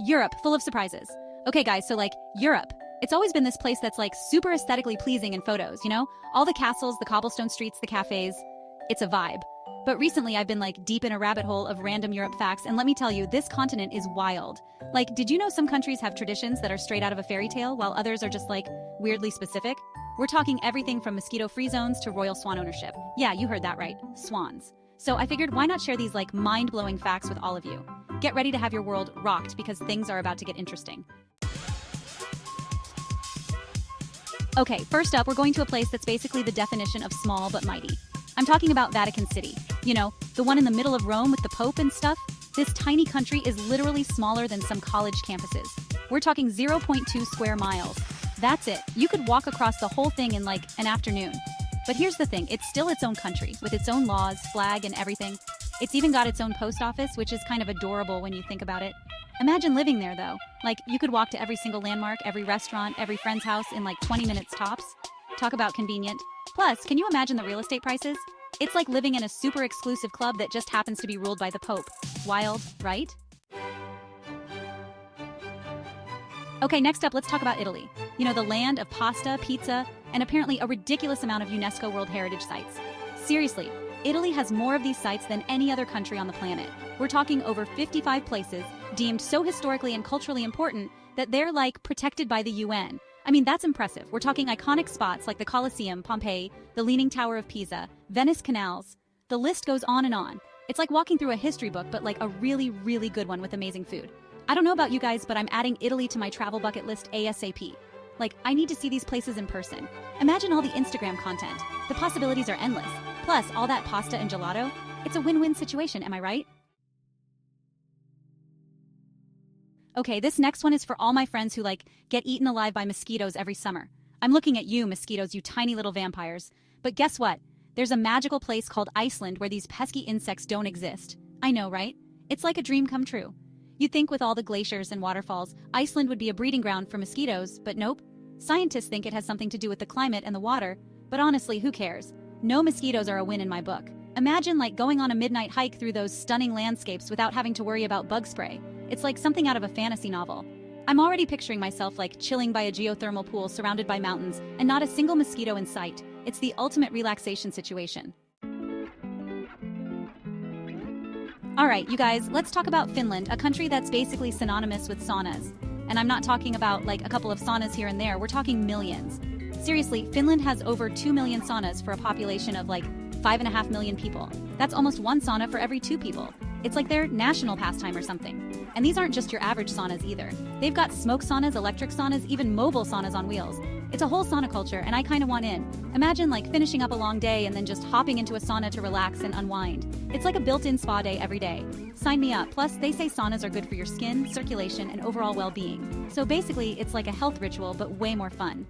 Europe, full of surprises. Okay guys, so Europe. It's always been this place that's super aesthetically pleasing in photos, you know? All the castles, the cobblestone streets, the cafes. It's a vibe. But recently I've been deep in a rabbit hole of random Europe facts, and let me tell you, this continent is wild. Did you know some countries have traditions that are straight out of a fairy tale, while others are just weirdly specific? We're talking everything from mosquito-free zones to royal swan ownership. Yeah, you heard that right, swans. So I figured why not share these mind-blowing facts with all of you. Get ready to have your world rocked because things are about to get interesting. Okay, first up, we're going to a place that's basically the definition of small but mighty. I'm talking about Vatican City. You know, the one in the middle of Rome with the Pope and stuff? This tiny country is literally smaller than some college campuses. We're talking 0.2 square miles. That's it. You could walk across the whole thing in an afternoon. But here's the thing, it's still its own country, with its own laws, flag, and everything. It's even got its own post office, which is kind of adorable when you think about it. Imagine living there, though. You could walk to every single landmark, every restaurant, every friend's house in 20 minutes tops. Talk about convenient. Plus, can you imagine the real estate prices? It's like living in a super exclusive club that just happens to be ruled by the Pope. Wild, right? Okay, next up, let's talk about Italy. You know, the land of pasta, pizza, and apparently a ridiculous amount of UNESCO World Heritage Sites. Seriously, Italy has more of these sites than any other country on the planet. We're talking over 55 places, deemed so historically and culturally important that they're protected by the UN. I mean, that's impressive. We're talking iconic spots like the Colosseum, Pompeii, the Leaning Tower of Pisa, Venice Canals. The list goes on and on. It's like walking through a history book, but a really, really good one with amazing food. I don't know about you guys, but I'm adding Italy to my travel bucket list ASAP. I need to see these places in person. Imagine all the Instagram content. The possibilities are endless. Plus, all that pasta and gelato. It's a win-win situation, am I right? Okay, this next one is for all my friends who get eaten alive by mosquitoes every summer. I'm looking at you, mosquitoes, you tiny little vampires. But guess what? There's a magical place called Iceland where these pesky insects don't exist. I know, right? It's like a dream come true. You'd think with all the glaciers and waterfalls, Iceland would be a breeding ground for mosquitoes, but nope. Scientists think it has something to do with the climate and the water, but honestly, who cares? No mosquitoes are a win in my book. Imagine going on a midnight hike through those stunning landscapes without having to worry about bug spray. It's like something out of a fantasy novel. I'm already picturing myself chilling by a geothermal pool surrounded by mountains and not a single mosquito in sight. It's the ultimate relaxation situation. Alright, you guys, let's talk about Finland, a country that's basically synonymous with saunas. And I'm not talking about a couple of saunas here and there, we're talking millions. Seriously, Finland has over 2 million saunas for a population of 5.5 million people. That's almost one sauna for every 2 people. It's like their national pastime or something. And these aren't just your average saunas either. They've got smoke saunas, electric saunas, even mobile saunas on wheels. It's a whole sauna culture, and I kind of want in. Imagine finishing up a long day and then just hopping into a sauna to relax and unwind. It's like a built-in spa day every day. Sign me up. Plus, they say saunas are good for your skin, circulation, and overall well-being. So basically, it's like a health ritual, but way more fun.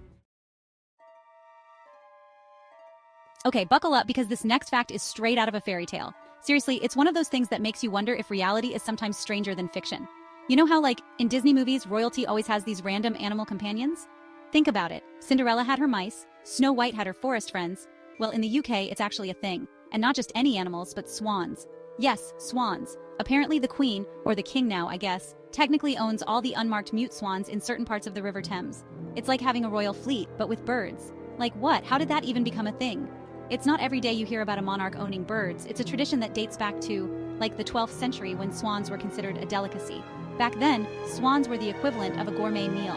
Okay, buckle up because this next fact is straight out of a fairy tale. Seriously, it's one of those things that makes you wonder if reality is sometimes stranger than fiction. You know how, in Disney movies, royalty always has these random animal companions? Think about it. Cinderella had her mice, Snow White had her forest friends. Well, in the UK, it's actually a thing. And not just any animals, but swans. Yes, swans. Apparently the Queen, or the King now, I guess, technically owns all the unmarked mute swans in certain parts of the River Thames. It's like having a royal fleet, but with birds. What? How did that even become a thing? It's not every day you hear about a monarch owning birds. It's a tradition that dates back to, the 12th century when swans were considered a delicacy. Back then, swans were the equivalent of a gourmet meal.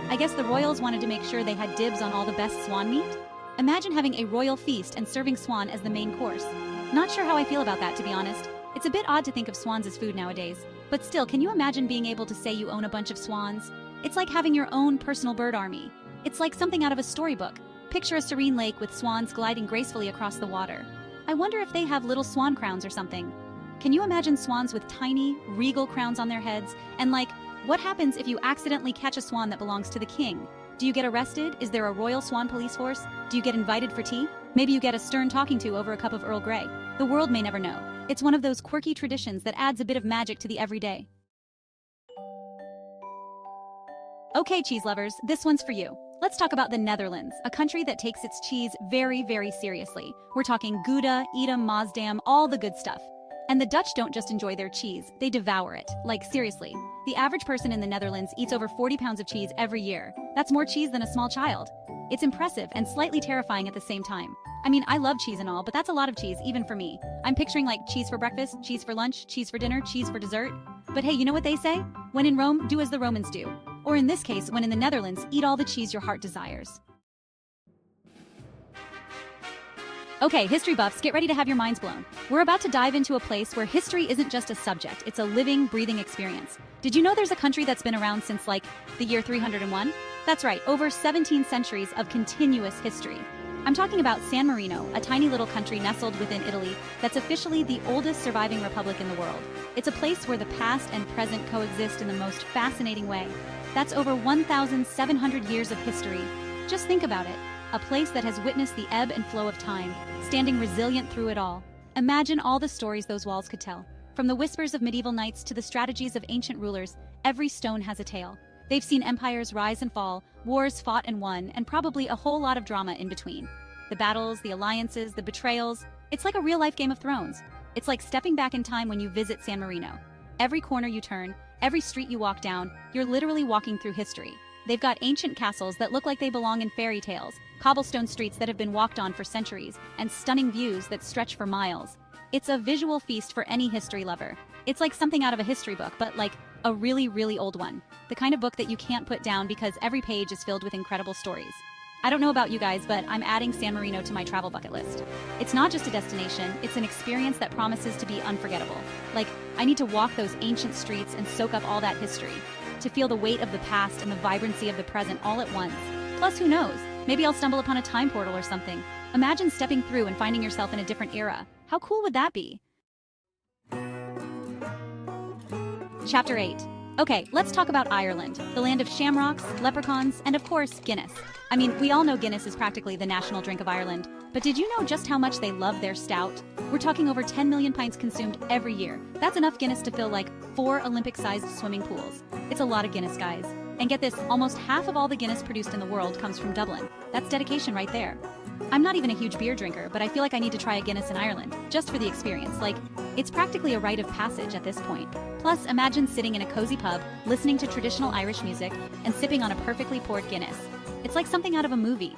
I guess the royals wanted to make sure they had dibs on all the best swan meat? Imagine having a royal feast and serving swan as the main course. Not sure how I feel about that, to be honest. It's a bit odd to think of swans as food nowadays. But still, can you imagine being able to say you own a bunch of swans? It's like having your own personal bird army. It's like something out of a storybook. Picture a serene lake with swans gliding gracefully across the water. I wonder if they have little swan crowns or something. Can you imagine swans with tiny, regal crowns on their heads? And what happens if you accidentally catch a swan that belongs to the king? Do you get arrested? Is there a royal swan police force? Do you get invited for tea? Maybe you get a stern talking to over a cup of Earl Grey. The world may never know. It's one of those quirky traditions that adds a bit of magic to the everyday. Okay, cheese lovers, this one's for you. Let's talk about the Netherlands, a country that takes its cheese very, very seriously. We're talking Gouda, Edam, Maasdam, all the good stuff. And the Dutch don't just enjoy their cheese, they devour it. Like, seriously. The average person in the Netherlands eats over 40 pounds of cheese every year. That's more cheese than a small child. It's impressive and slightly terrifying at the same time. I mean, I love cheese and all, but that's a lot of cheese, even for me. I'm picturing like cheese for breakfast, cheese for lunch, cheese for dinner, cheese for dessert. But hey, you know what they say? When in Rome, do as the Romans do. Or in this case, when in the Netherlands, eat all the cheese your heart desires. Okay, history buffs, get ready to have your minds blown. We're about to dive into a place where history isn't just a subject, it's a living, breathing experience. Did you know there's a country that's been around since like the year 301? That's right, over 17 centuries of continuous history. I'm talking about San Marino, a tiny little country nestled within Italy that's officially the oldest surviving republic in the world. It's a place where the past and present coexist in the most fascinating way. That's over 1,700 years of history. Just think about it. A place that has witnessed the ebb and flow of time, standing resilient through it all. Imagine all the stories those walls could tell. From the whispers of medieval knights to the strategies of ancient rulers, every stone has a tale. They've seen empires rise and fall, wars fought and won, and probably a whole lot of drama in between. The battles, the alliances, the betrayals, it's like a real-life Game of Thrones. It's like stepping back in time when you visit San Marino. Every corner you turn, every street you walk down, you're literally walking through history. They've got ancient castles that look like they belong in fairy tales, cobblestone streets that have been walked on for centuries, and stunning views that stretch for miles. It's a visual feast for any history lover. It's like something out of a history book, but like a really, really old one. The kind of book that you can't put down because every page is filled with incredible stories. I don't know about you guys, but I'm adding San Marino to my travel bucket list. It's not just a destination, it's an experience that promises to be unforgettable. Like, I need to walk those ancient streets and soak up all that history, to feel the weight of the past and the vibrancy of the present all at once. Plus, who knows? Maybe I'll stumble upon a time portal or something. Imagine stepping through and finding yourself in a different era. How cool would that be? Chapter 8. Okay, let's talk about Ireland, the land of shamrocks, leprechauns, and of course, Guinness. I mean, we all know Guinness is practically the national drink of Ireland, but did you know just how much they love their stout? We're talking over 10 million pints consumed every year. That's enough Guinness to fill like 4 Olympic-sized swimming pools. It's a lot of Guinness, guys. And get this, almost half of all the Guinness produced in the world comes from Dublin. That's dedication right there. I'm not even a huge beer drinker, but I feel like I need to try a Guinness in Ireland, just for the experience. Like, it's practically a rite of passage at this point. Plus, imagine sitting in a cozy pub, listening to traditional Irish music, and sipping on a perfectly poured Guinness. It's like something out of a movie.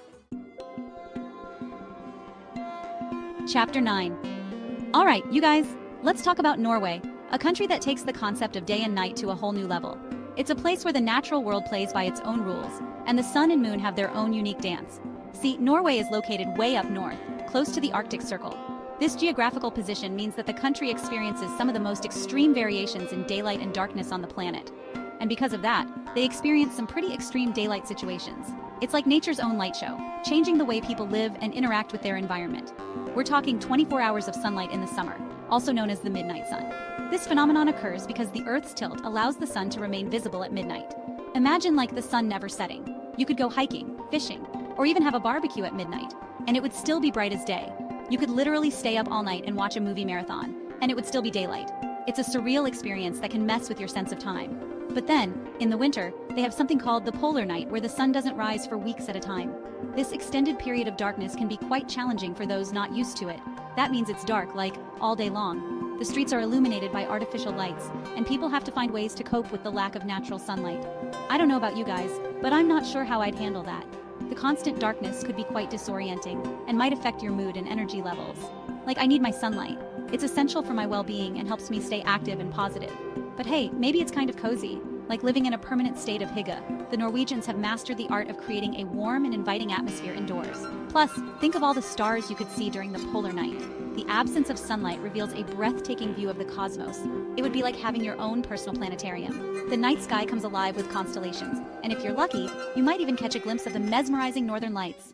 Chapter 9. Alright, you guys, let's talk about Norway, a country that takes the concept of day and night to a whole new level. It's a place where the natural world plays by its own rules, and the sun and moon have their own unique dance. See, Norway is located way up north, close to the Arctic Circle. This geographical position means that the country experiences some of the most extreme variations in daylight and darkness on the planet. And because of that, they experience some pretty extreme daylight situations. It's like nature's own light show, changing the way people live and interact with their environment. We're talking 24 hours of sunlight in the summer, also known as the midnight sun. This phenomenon occurs because the Earth's tilt allows the sun to remain visible at midnight. Imagine like the sun never setting. You could go hiking, fishing, or even have a barbecue at midnight, and it would still be bright as day. You could literally stay up all night and watch a movie marathon, and it would still be daylight. It's a surreal experience that can mess with your sense of time. But then, in the winter, they have something called the polar night where the sun doesn't rise for weeks at a time. This extended period of darkness can be quite challenging for those not used to it. That means it's dark, like, all day long. The streets are illuminated by artificial lights, and people have to find ways to cope with the lack of natural sunlight. I don't know about you guys, but I'm not sure how I'd handle that. The constant darkness could be quite disorienting, and might affect your mood and energy levels. Like, I need my sunlight. It's essential for my well-being and helps me stay active and positive. But hey, maybe it's kind of cozy, like living in a permanent state of hygge. The Norwegians have mastered the art of creating a warm and inviting atmosphere indoors. Plus, think of all the stars you could see during the polar night. The absence of sunlight reveals a breathtaking view of the cosmos. It would be like having your own personal planetarium. The night sky comes alive with constellations, and if you're lucky, you might even catch a glimpse of the mesmerizing northern lights.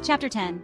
Chapter 10.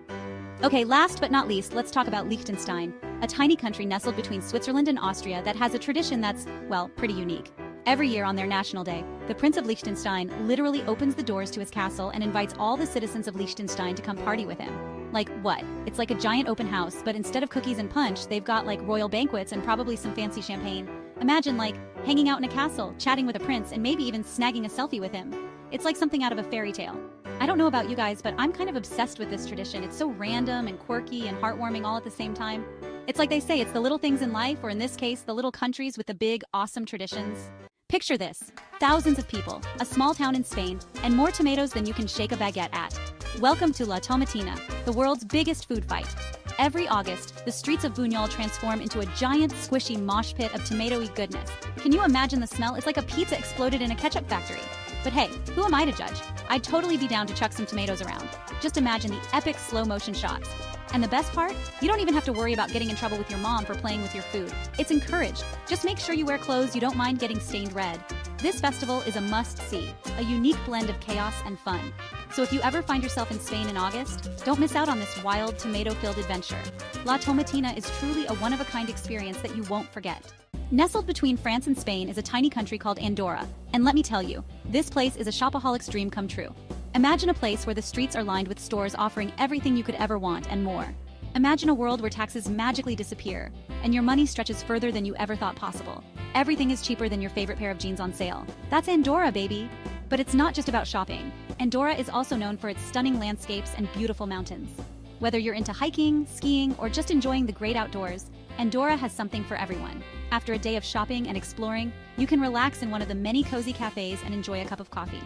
Okay, last but not least, let's talk about Liechtenstein, a tiny country nestled between Switzerland and Austria that has a tradition that's, well, pretty unique. Every year on their national day, the Prince of Liechtenstein literally opens the doors to his castle and invites all the citizens of Liechtenstein to come party with him. Like what? It's like a giant open house, but instead of cookies and punch, they've got like royal banquets and probably some fancy champagne. Imagine like hanging out in a castle, chatting with a prince, and maybe even snagging a selfie with him. It's like something out of a fairy tale. I don't know about you guys, but I'm kind of obsessed with this tradition. It's so random and quirky and heartwarming all at the same time. It's like they say, it's the little things in life, or in this case, the little countries with the big, awesome traditions. Picture this: thousands of people, a small town in Spain, and more tomatoes than you can shake a baguette at. Welcome to La Tomatina, the world's biggest food fight. Every August, the streets of Buñol transform into a giant, squishy mosh pit of tomatoey goodness. Can you imagine the smell? It's like a pizza exploded in a ketchup factory. But hey, who am I to judge? I'd totally be down to chuck some tomatoes around. Just imagine the epic slow-motion shots. And the best part? You don't even have to worry about getting in trouble with your mom for playing with your food. It's encouraged. Just make sure you wear clothes you don't mind getting stained red. This festival is a must-see, a unique blend of chaos and fun. So if you ever find yourself in Spain in August, don't miss out on this wild, tomato-filled adventure. La Tomatina is truly a one-of-a-kind experience that you won't forget. Nestled between France and Spain is a tiny country called Andorra, and let me tell you, this place is a shopaholic's dream come true. Imagine a place where the streets are lined with stores offering everything you could ever want and more. Imagine a world where taxes magically disappear, and your money stretches further than you ever thought possible. Everything is cheaper than your favorite pair of jeans on sale. That's Andorra, baby! But it's not just about shopping. Andorra is also known for its stunning landscapes and beautiful mountains. Whether you're into hiking, skiing, or just enjoying the great outdoors, Andorra has something for everyone. After a day of shopping and exploring, you can relax in one of the many cozy cafes and enjoy a cup of coffee.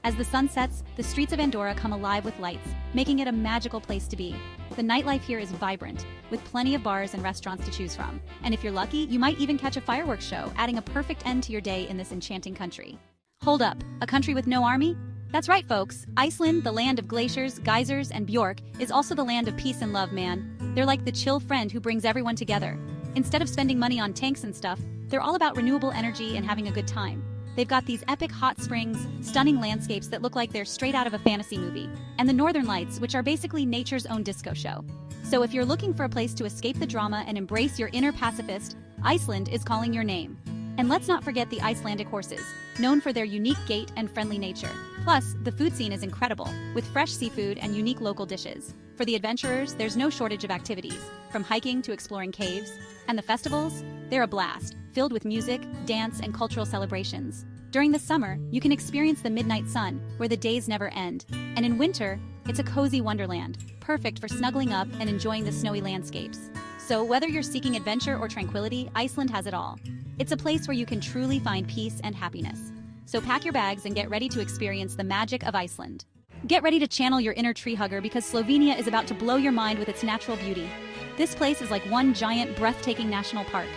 As the sun sets, the streets of Andorra come alive with lights, making it a magical place to be. The nightlife here is vibrant, with plenty of bars and restaurants to choose from. And if you're lucky, you might even catch a fireworks show, adding a perfect end to your day in this enchanting country. Hold up, a country with no army? That's right, folks. Iceland, the land of glaciers, geysers, and Bjork, is also the land of peace and love, man. They're like the chill friend who brings everyone together. Instead of spending money on tanks and stuff, they're all about renewable energy and having a good time. They've got these epic hot springs, stunning landscapes that look like they're straight out of a fantasy movie, and the Northern Lights, which are basically nature's own disco show. So if you're looking for a place to escape the drama and embrace your inner pacifist, Iceland is calling your name. And let's not forget the Icelandic horses, known for their unique gait and friendly nature. Plus, the food scene is incredible, with fresh seafood and unique local dishes. For the adventurers, there's no shortage of activities, from hiking to exploring caves. And the festivals? They're a blast, filled with music, dance, and cultural celebrations. During the summer, you can experience the midnight sun, where the days never end. And in winter, it's a cozy wonderland, perfect for snuggling up and enjoying the snowy landscapes. So whether you're seeking adventure or tranquility, Iceland has it all. It's a place where you can truly find peace and happiness. So pack your bags and get ready to experience the magic of Iceland. Get ready to channel your inner tree hugger because Slovenia is about to blow your mind with its natural beauty. This place is like one giant, breathtaking national park.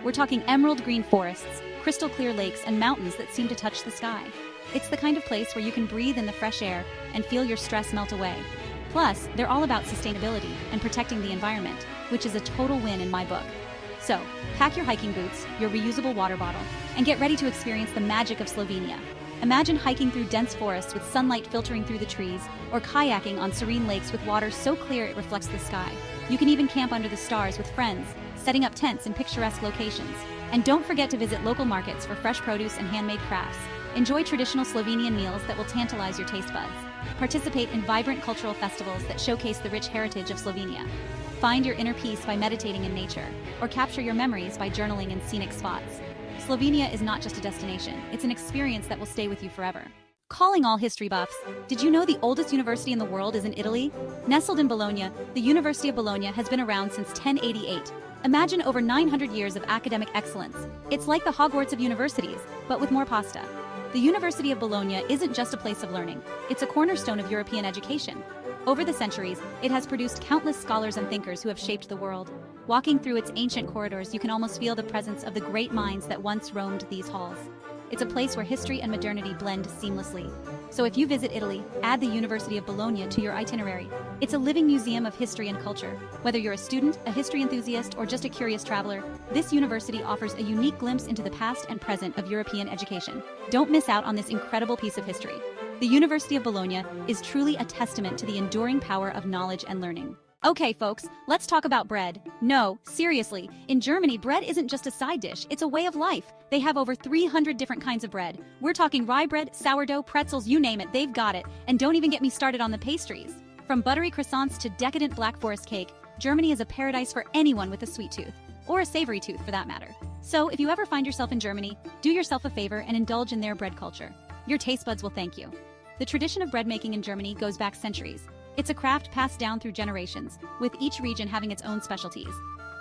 We're talking emerald green forests, crystal clear lakes, and mountains that seem to touch the sky. It's the kind of place where you can breathe in the fresh air and feel your stress melt away. Plus, they're all about sustainability and protecting the environment, which is a total win in my book. So, pack your hiking boots, your reusable water bottle, and get ready to experience the magic of Slovenia. Imagine hiking through dense forests with sunlight filtering through the trees, or kayaking on serene lakes with water so clear it reflects the sky. You can even camp under the stars with friends, setting up tents in picturesque locations. And don't forget to visit local markets for fresh produce and handmade crafts. Enjoy traditional Slovenian meals that will tantalize your taste buds. Participate in vibrant cultural festivals that showcase the rich heritage of Slovenia. Find your inner peace by meditating in nature, or capture your memories by journaling in scenic spots. Slovenia is not just a destination, it's an experience that will stay with you forever. Calling all history buffs, did you know the oldest university in the world is in Italy? Nestled in Bologna, the University of Bologna has been around since 1088. Imagine over 900 years of academic excellence. It's like the Hogwarts of universities, but with more pasta. The University of Bologna isn't just a place of learning, it's a cornerstone of European education. Over the centuries, it has produced countless scholars and thinkers who have shaped the world. Walking through its ancient corridors, you can almost feel the presence of the great minds that once roamed these halls. It's a place where history and modernity blend seamlessly. So if you visit Italy, add the University of Bologna to your itinerary. It's a living museum of history and culture. Whether you're a student, a history enthusiast, or just a curious traveler, this university offers a unique glimpse into the past and present of European education. Don't miss out on this incredible piece of history. The University of Bologna is truly a testament to the enduring power of knowledge and learning. Okay, folks, let's talk about bread. No, seriously, in Germany, bread isn't just a side dish, it's a way of life. They have over 300 different kinds of bread. We're talking rye bread, sourdough, pretzels, you name it, they've got it. And don't even get me started on the pastries. From buttery croissants to decadent Black Forest cake, Germany is a paradise for anyone with a sweet tooth. Or a savory tooth, for that matter. So, if you ever find yourself in Germany, do yourself a favor and indulge in their bread culture. Your taste buds will thank you. The tradition of bread making in Germany goes back centuries. It's a craft passed down through generations, with each region having its own specialties.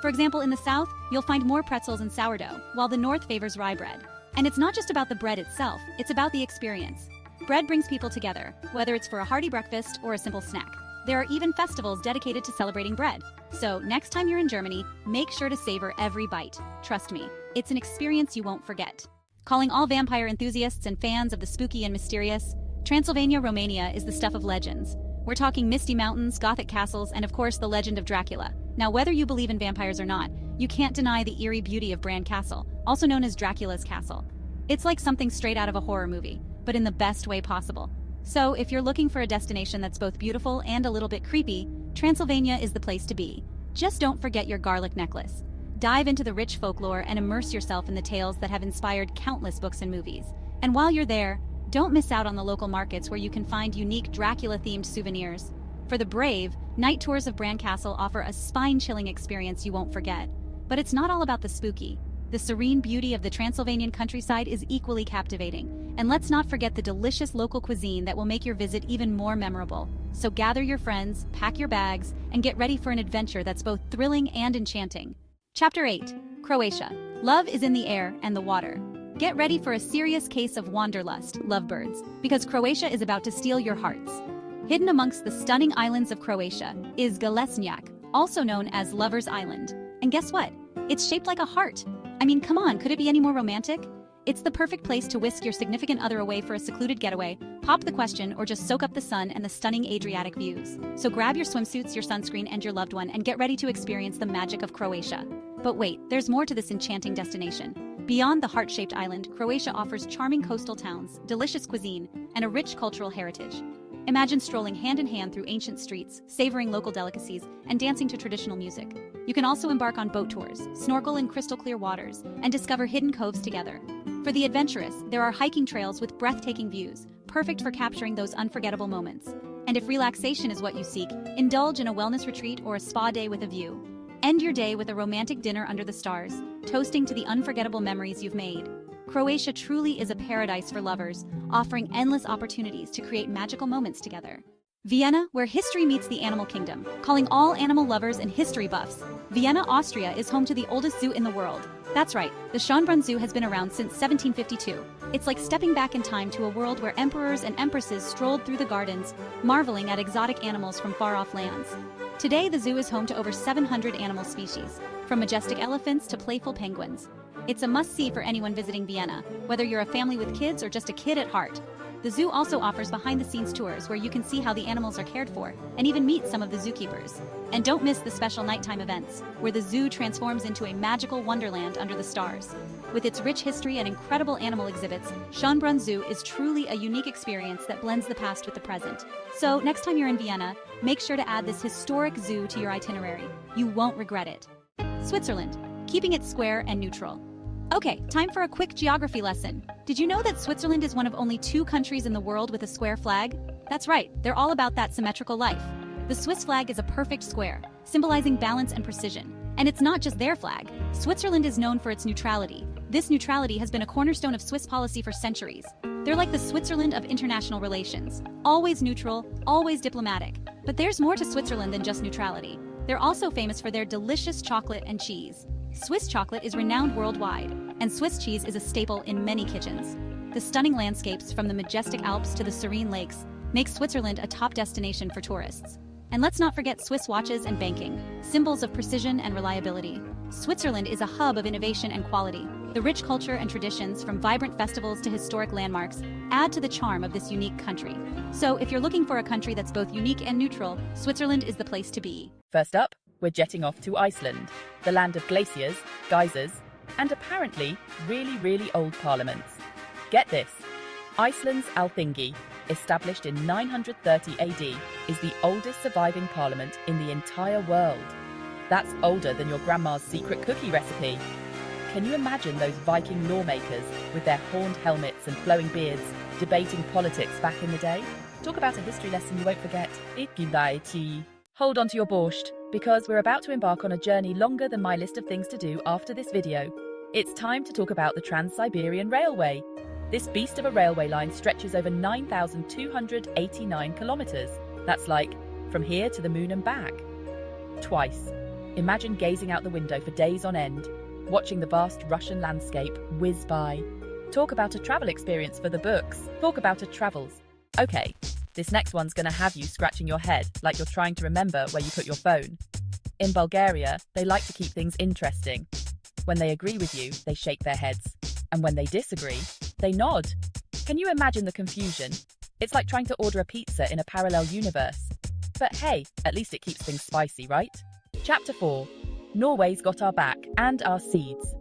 For example, in the south, you'll find more pretzels and sourdough, while the north favors rye bread. And it's not just about the bread itself, it's about the experience. Bread brings people together, whether it's for a hearty breakfast or a simple snack. There are even festivals dedicated to celebrating bread. So, next time you're in Germany, make sure to savor every bite. Trust me, it's an experience you won't forget. Calling all vampire enthusiasts and fans of the spooky and mysterious, Transylvania, Romania is the stuff of legends. We're talking misty mountains, Gothic castles, and of course the legend of Dracula. Now, whether you believe in vampires or not, you can't deny the eerie beauty of Bran Castle, also known as Dracula's Castle. It's like something straight out of a horror movie, but in the best way possible. So, if you're looking for a destination that's both beautiful and a little bit creepy, Transylvania is the place to be. Just don't forget your garlic necklace. Dive into the rich folklore and immerse yourself in the tales that have inspired countless books and movies. And while you're there, don't miss out on the local markets where you can find unique Dracula-themed souvenirs. For the brave, night tours of Bran Castle offer a spine-chilling experience you won't forget. But it's not all about the spooky. The serene beauty of the Transylvanian countryside is equally captivating. And let's not forget the delicious local cuisine that will make your visit even more memorable. So gather your friends, pack your bags, and get ready for an adventure that's both thrilling and enchanting. Chapter 8. Croatia. Love is in the air and the water. Get ready for a serious case of wanderlust, lovebirds, because Croatia is about to steal your hearts. Hidden amongst the stunning islands of Croatia is Galesnjak, also known as Lover's Island. And guess what? It's shaped like a heart. I mean, come on, could it be any more romantic? It's the perfect place to whisk your significant other away for a secluded getaway, pop the question, or just soak up the sun and the stunning Adriatic views. So grab your swimsuits, your sunscreen, and your loved one and get ready to experience the magic of Croatia. But wait, there's more to this enchanting destination. Beyond the heart-shaped island, Croatia offers charming coastal towns, delicious cuisine, and a rich cultural heritage. Imagine strolling hand-in-hand through ancient streets, savoring local delicacies, and dancing to traditional music. You can also embark on boat tours, snorkel in crystal-clear waters, and discover hidden coves together. For the adventurous, there are hiking trails with breathtaking views, perfect for capturing those unforgettable moments. And if relaxation is what you seek, indulge in a wellness retreat or a spa day with a view. End your day with a romantic dinner under the stars, toasting to the unforgettable memories you've made. Croatia truly is a paradise for lovers, offering endless opportunities to create magical moments together. Vienna, where history meets the animal kingdom, calling all animal lovers and history buffs. Vienna, Austria is home to the oldest zoo in the world. That's right, the Schönbrunn Zoo has been around since 1752. It's like stepping back in time to a world where emperors and empresses strolled through the gardens, marveling at exotic animals from far-off lands. Today, the zoo is home to over 700 animal species, from majestic elephants to playful penguins. It's a must-see for anyone visiting Vienna, whether you're a family with kids or just a kid at heart. The zoo also offers behind-the-scenes tours where you can see how the animals are cared for and even meet some of the zookeepers. And don't miss the special nighttime events, where the zoo transforms into a magical wonderland under the stars. With its rich history and incredible animal exhibits, Schönbrunn Zoo is truly a unique experience that blends the past with the present. So, next time you're in Vienna, make sure to add this historic zoo to your itinerary. You won't regret it. Switzerland, keeping it square and neutral. Okay, time for a quick geography lesson. Did you know that Switzerland is one of only 2 countries in the world with a square flag? That's right, they're all about that symmetrical life. The Swiss flag is a perfect square, symbolizing balance and precision. And it's not just their flag. Switzerland is known for its neutrality. This neutrality has been a cornerstone of Swiss policy for centuries. They're like the Switzerland of international relations. Always neutral, always diplomatic. But there's more to Switzerland than just neutrality. They're also famous for their delicious chocolate and cheese. Swiss chocolate is renowned worldwide, and Swiss cheese is a staple in many kitchens. The stunning landscapes, from the majestic Alps to the serene lakes, make Switzerland a top destination for tourists. And let's not forget Swiss watches and banking, symbols of precision and reliability. Switzerland is a hub of innovation and quality. The rich culture and traditions, from vibrant festivals to historic landmarks, add to the charm of this unique country. So if you're looking for a country that's both unique and neutral, Switzerland is the place to be. First up, we're jetting off to Iceland, the land of glaciers, geysers, and apparently really old parliaments. Get this, Iceland's Alþingi, established in 930 AD, is the oldest surviving parliament in the entire world. That's older than your grandma's secret cookie recipe. Can you imagine those Viking lawmakers with their horned helmets and flowing beards debating politics back in the day? Talk about a history lesson you won't forget. Itsy-Bitsy. Hold on to your borscht, because we're about to embark on a journey longer than my list of things to do after this video. It's time to talk about the Trans-Siberian Railway. This beast of a railway line stretches over 9,289 kilometers. That's like from here to the moon and back. Twice. Imagine gazing out the window for days on end, watching the vast Russian landscape whiz by. Talk about a travel experience for the books. Talk about a travels. Okay, this next one's gonna have you scratching your head like you're trying to remember where you put your phone. In Bulgaria, they like to keep things interesting. When they agree with you, they shake their heads. And when they disagree, they nod. Can you imagine the confusion? It's like trying to order a pizza in a parallel universe. But hey, at least it keeps things spicy, right? Chapter 4. Norway's got our back and our seeds.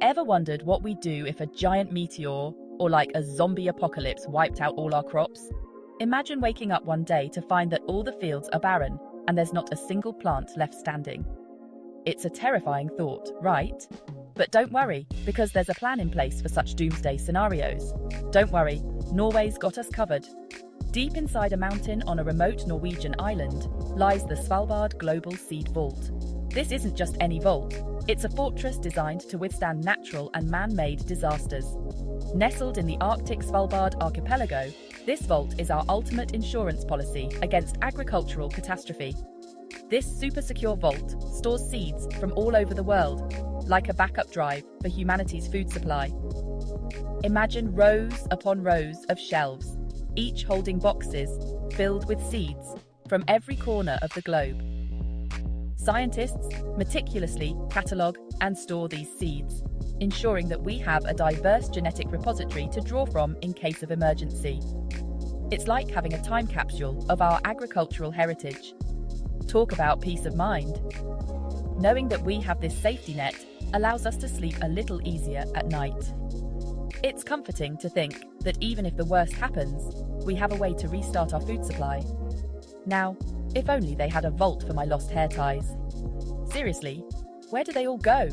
Ever wondered what we'd do if a giant meteor or like a zombie apocalypse wiped out all our crops? Imagine waking up one day to find that all the fields are barren and there's not a single plant left standing. It's a terrifying thought, right? But don't worry, because there's a plan in place for such doomsday scenarios. Don't worry, Norway's got us covered. Deep inside a mountain on a remote Norwegian island lies the Svalbard Global Seed Vault. This isn't just any vault, it's a fortress designed to withstand natural and man-made disasters. Nestled in the Arctic Svalbard archipelago, this vault is our ultimate insurance policy against agricultural catastrophe. This super secure vault stores seeds from all over the world, like a backup drive for humanity's food supply. Imagine rows upon rows of shelves, each holding boxes filled with seeds from every corner of the globe. Scientists meticulously catalogue and store these seeds, ensuring that we have a diverse genetic repository to draw from in case of emergency. It's like having a time capsule of our agricultural heritage. Talk about peace of mind. Knowing that we have this safety net allows us to sleep a little easier at night. It's comforting to think that even if the worst happens, we have a way to restart our food supply. Now, if only they had a vault for my lost hair ties. Seriously, where do they all go?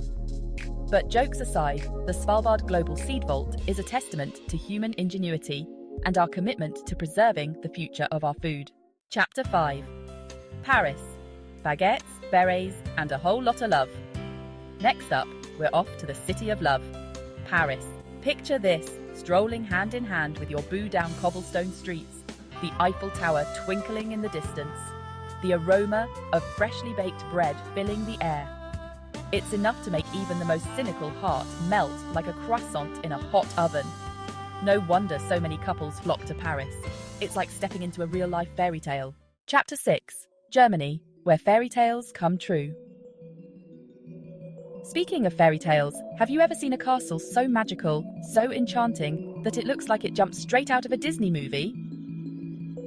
But jokes aside, the Svalbard Global Seed Vault is a testament to human ingenuity and our commitment to preserving the future of our food. Chapter 5. Paris. Baguettes, berets, and a whole lot of love. Next up, we're off to the city of love, Paris. Picture this, strolling hand in hand with your boo-down cobblestone streets, the Eiffel Tower twinkling in the distance, the aroma of freshly baked bread filling the air. It's enough to make even the most cynical heart melt like a croissant in a hot oven. No wonder so many couples flock to Paris. It's like stepping into a real-life fairy tale. Chapter 6. Germany, where fairy tales come true. Speaking of fairy tales, have you ever seen a castle so magical, so enchanting, that it looks like it jumped straight out of a Disney movie?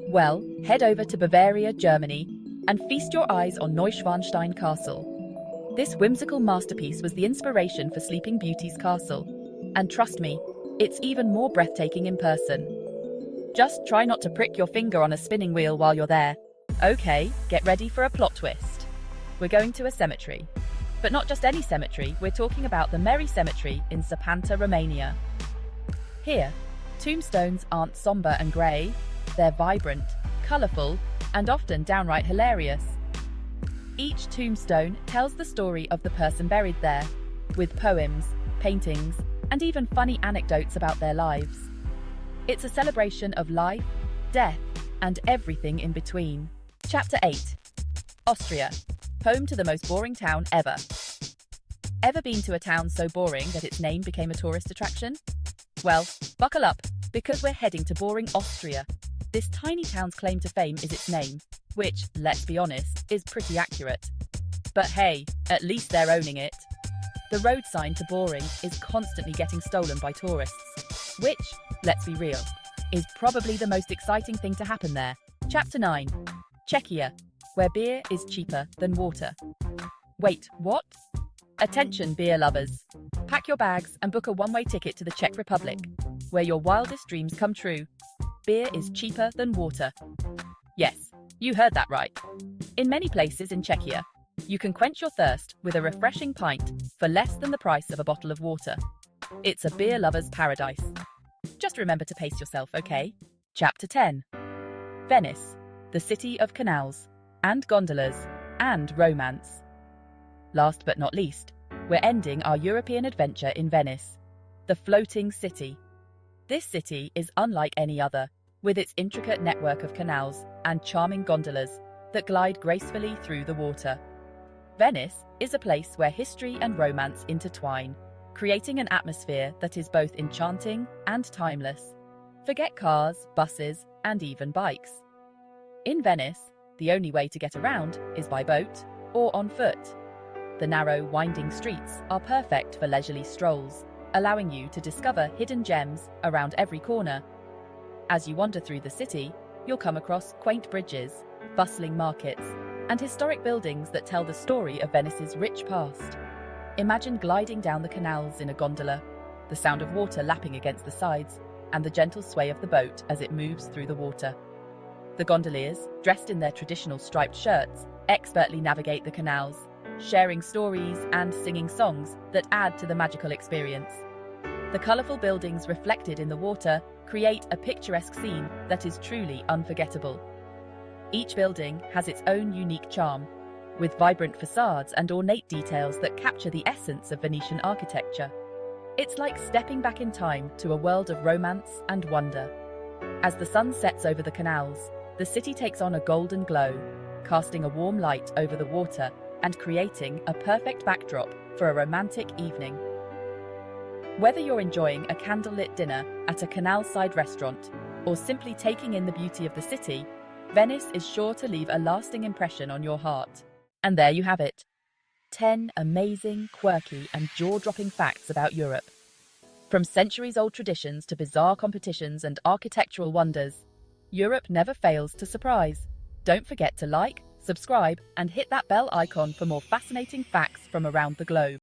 Well, head over to Bavaria, Germany, and feast your eyes on Neuschwanstein Castle. This whimsical masterpiece was the inspiration for Sleeping Beauty's castle. And trust me, it's even more breathtaking in person. Just try not to prick your finger on a spinning wheel while you're there. Okay, get ready for a plot twist. We're going to a cemetery. But not just any cemetery, we're talking about the Merry Cemetery in Sapanta, Romania. Here, tombstones aren't somber and grey, they're vibrant, colourful, and often downright hilarious. Each tombstone tells the story of the person buried there, with poems, paintings, and even funny anecdotes about their lives. It's a celebration of life, death, and everything in between. Chapter 8. Austria, home to the most boring town ever. Ever been to a town so boring that its name became a tourist attraction? Well, buckle up, because we're heading to boring Austria. This tiny town's claim to fame is its name, which, let's be honest, is pretty accurate. But hey, at least they're owning it. The road sign to boring is constantly getting stolen by tourists, which, let's be real, is probably the most exciting thing to happen there. Chapter 9. Czechia, where beer is cheaper than water. Wait, what? Attention, beer lovers. Pack your bags and book a one-way ticket to the Czech Republic, where your wildest dreams come true. Beer is cheaper than water. Yes, you heard that right. In many places in Czechia, you can quench your thirst with a refreshing pint for less than the price of a bottle of water. It's a beer lover's paradise. Just remember to pace yourself, okay? Chapter 10. Venice, the city of canals, and gondolas, and romance. Last but not least, we're ending our European adventure in Venice, the floating city. This city is unlike any other, with its intricate network of canals and charming gondolas that glide gracefully through the water. Venice is a place where history and romance intertwine, creating an atmosphere that is both enchanting and timeless. Forget cars, buses, and even bikes. In Venice, the only way to get around is by boat or on foot. The narrow, winding streets are perfect for leisurely strolls, allowing you to discover hidden gems around every corner. As you wander through the city, you'll come across quaint bridges, bustling markets, and historic buildings that tell the story of Venice's rich past. Imagine gliding down the canals in a gondola, the sound of water lapping against the sides, and the gentle sway of the boat as it moves through the water. The gondoliers, dressed in their traditional striped shirts, expertly navigate the canals, sharing stories and singing songs that add to the magical experience. The colourful buildings reflected in the water create a picturesque scene that is truly unforgettable. Each building has its own unique charm, with vibrant facades and ornate details that capture the essence of Venetian architecture. It's like stepping back in time to a world of romance and wonder. As the sun sets over the canals, the city takes on a golden glow, casting a warm light over the water and creating a perfect backdrop for a romantic evening. Whether you're enjoying a candlelit dinner at a canal-side restaurant or simply taking in the beauty of the city, Venice is sure to leave a lasting impression on your heart. And there you have it. 10 amazing, quirky, and jaw-dropping facts about Europe. From centuries-old traditions to bizarre competitions and architectural wonders, Europe never fails to surprise. Don't forget to like, subscribe, and hit that bell icon for more fascinating facts from around the globe.